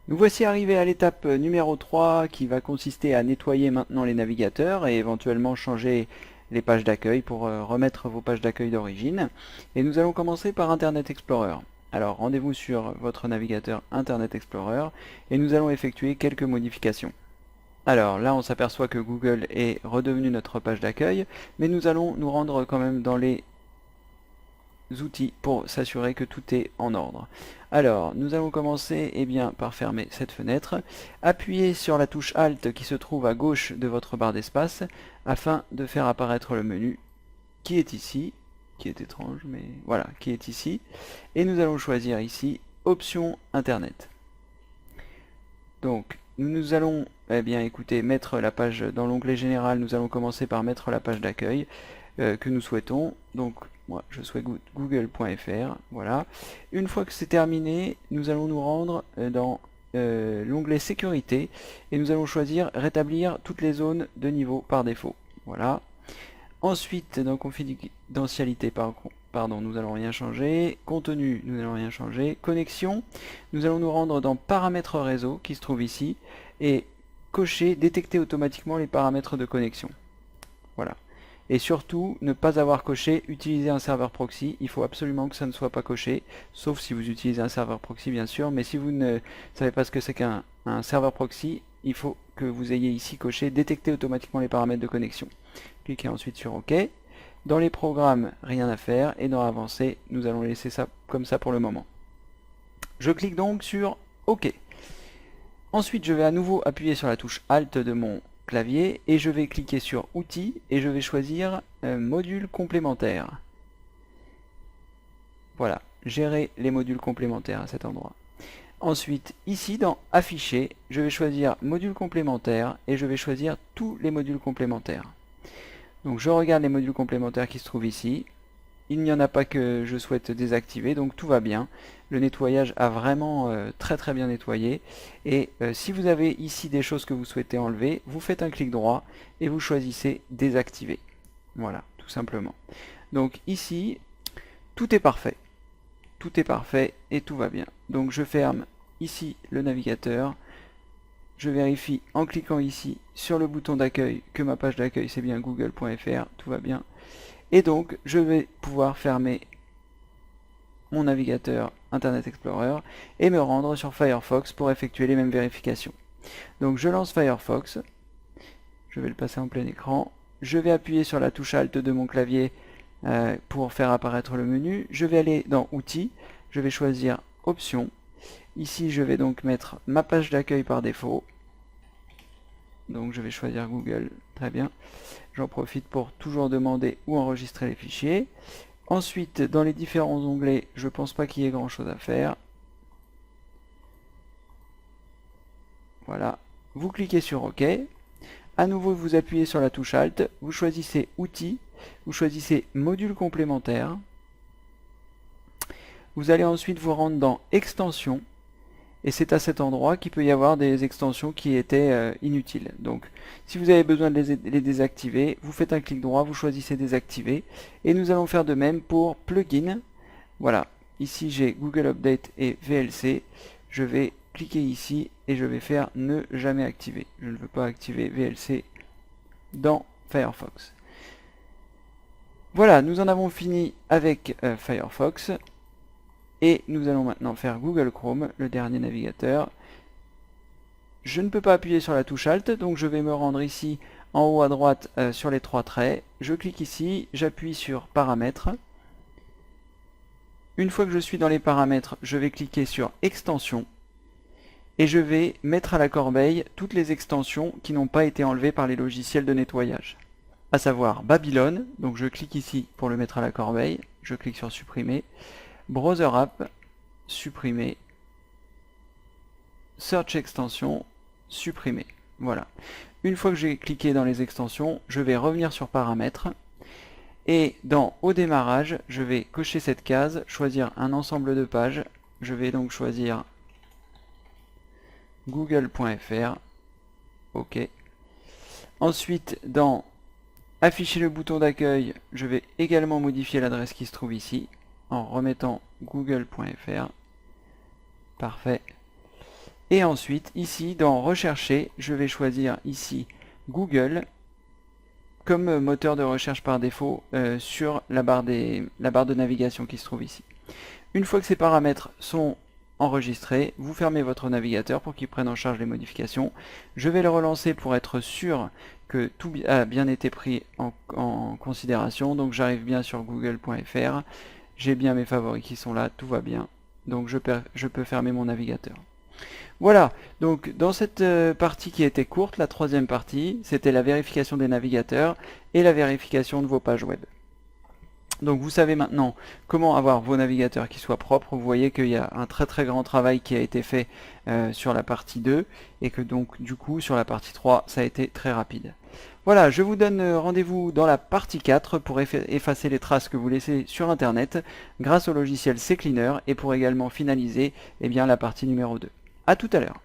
Nous voici arrivés à l'étape numéro 3 qui va consister à nettoyer maintenant les navigateurs et éventuellement changer les pages d'accueil pour remettre vos pages d'accueil d'origine. Et nous allons commencer par Internet Explorer. Alors rendez-vous sur votre navigateur Internet Explorer et nous allons effectuer quelques modifications. Alors là on s'aperçoit que Google est redevenu notre page d'accueil, mais nous allons nous rendre quand même dans les outils pour s'assurer que tout est en ordre. Alors, nous allons commencer par fermer cette fenêtre. Appuyez sur la touche Alt qui se trouve à gauche de votre barre d'espace afin de faire apparaître le menu qui est ici, qui est étrange, mais voilà, qui est ici. Et nous allons choisir ici Options Internet. Donc, nous allons écoutez, mettre la page dans l'onglet général. Nous allons commencer par mettre la page d'accueil que nous souhaitons. Donc, moi, je souhaite google.fr. Voilà. Une fois que c'est terminé, nous allons nous rendre dans l'onglet sécurité et nous allons choisir rétablir toutes les zones de niveau par défaut. Voilà. Ensuite, dans confidentialité, pardon, nous n'allons rien changer. Contenu, nous n'allons rien changer. Connexion, nous allons nous rendre dans paramètres réseau qui se trouve ici et cocher détecter automatiquement les paramètres de connexion. Voilà. Et surtout, ne pas avoir coché utiliser un serveur proxy. Il faut absolument que ça ne soit pas coché, sauf si vous utilisez un serveur proxy bien sûr. Mais si vous ne savez pas ce que c'est qu'un serveur proxy, il faut que vous ayez ici coché détecter automatiquement les paramètres de connexion. Cliquez ensuite sur OK. Dans les programmes, rien à faire. Et dans Avancé, nous allons laisser ça comme ça pour le moment. Je clique donc sur OK. Ensuite, je vais à nouveau appuyer sur la touche Alt de mon clavier et je vais cliquer sur Outils et je vais choisir Module complémentaire. Voilà, gérer les modules complémentaires à cet endroit. Ensuite, ici dans Afficher, je vais choisir Module complémentaire et je vais choisir tous les modules complémentaires. Donc je regarde les modules complémentaires qui se trouvent ici. Il n'y en a pas que je souhaite désactiver, donc tout va bien. Le nettoyage a vraiment très bien nettoyé. Et si vous avez ici des choses que vous souhaitez enlever, vous faites un clic droit et vous choisissez désactiver. Voilà, tout simplement. Donc ici, tout est parfait. Tout est parfait et tout va bien. Donc je ferme ici le navigateur. Je vérifie en cliquant ici sur le bouton d'accueil que ma page d'accueil c'est bien google.fr, tout va bien. Et donc je vais pouvoir fermer mon navigateur Internet Explorer et me rendre sur Firefox pour effectuer les mêmes vérifications. Donc je lance Firefox, je vais le passer en plein écran, je vais appuyer sur la touche Alt de mon clavier pour faire apparaître le menu, je vais aller dans Outils, je vais choisir Options, ici je vais donc mettre ma page d'accueil par défaut, donc je vais choisir Google, très bien, j'en profite pour toujours demander où enregistrer les fichiers. Ensuite, dans les différents onglets, je ne pense pas qu'il y ait grand chose à faire. Voilà. Vous cliquez sur OK. À nouveau, vous appuyez sur la touche Alt. Vous choisissez Outils. Vous choisissez Module complémentaire. Vous allez ensuite vous rendre dans Extensions. Et c'est à cet endroit qu'il peut y avoir des extensions qui étaient inutiles. Donc, si vous avez besoin de les désactiver, vous faites un clic droit, vous choisissez désactiver. Et nous allons faire de même pour Plugin. Voilà, ici j'ai Google Update et VLC. Je vais cliquer ici et je vais faire ne jamais activer. Je ne veux pas activer VLC dans Firefox. Voilà, nous en avons fini avec Firefox. Et nous allons maintenant faire Google Chrome, le dernier navigateur. Je ne peux pas appuyer sur la touche Alt, donc je vais me rendre ici en haut à droite sur les trois traits. Je clique ici, j'appuie sur Paramètres. Une fois que je suis dans les paramètres, je vais cliquer sur Extensions. Et je vais mettre à la corbeille toutes les extensions qui n'ont pas été enlevées par les logiciels de nettoyage. À savoir Babylone, donc je clique ici pour le mettre à la corbeille. Je clique sur Supprimer. Browser App, supprimer. Search Extension, supprimer. Voilà. Une fois que j'ai cliqué dans les extensions, je vais revenir sur Paramètres. Et dans Au démarrage, je vais cocher cette case, choisir un ensemble de pages. Je vais donc choisir google.fr. OK. Ensuite, dans Afficher le bouton d'accueil, je vais également modifier l'adresse qui se trouve ici en remettant google.fr. Parfait. Et ensuite, ici, dans Rechercher, je vais choisir ici Google comme moteur de recherche par défaut sur la barre de navigation qui se trouve ici. Une fois que ces paramètres sont enregistrés, vous fermez votre navigateur pour qu'il prenne en charge les modifications. Je vais le relancer pour être sûr que tout a bien été pris en considération. Donc j'arrive bien sur google.fr, j'ai bien mes favoris qui sont là, tout va bien. Donc je peux fermer mon navigateur. Voilà, donc dans cette partie qui était courte, la troisième partie, c'était la vérification des navigateurs et la vérification de vos pages web. Donc vous savez maintenant comment avoir vos navigateurs qui soient propres. Vous voyez qu'il y a un très grand travail qui a été fait sur la partie 2 et que donc du coup sur la partie 3 ça a été très rapide. Voilà, je vous donne rendez-vous dans la partie 4 pour effacer les traces que vous laissez sur internet grâce au logiciel CCleaner et pour également finaliser la partie numéro 2. A tout à l'heure.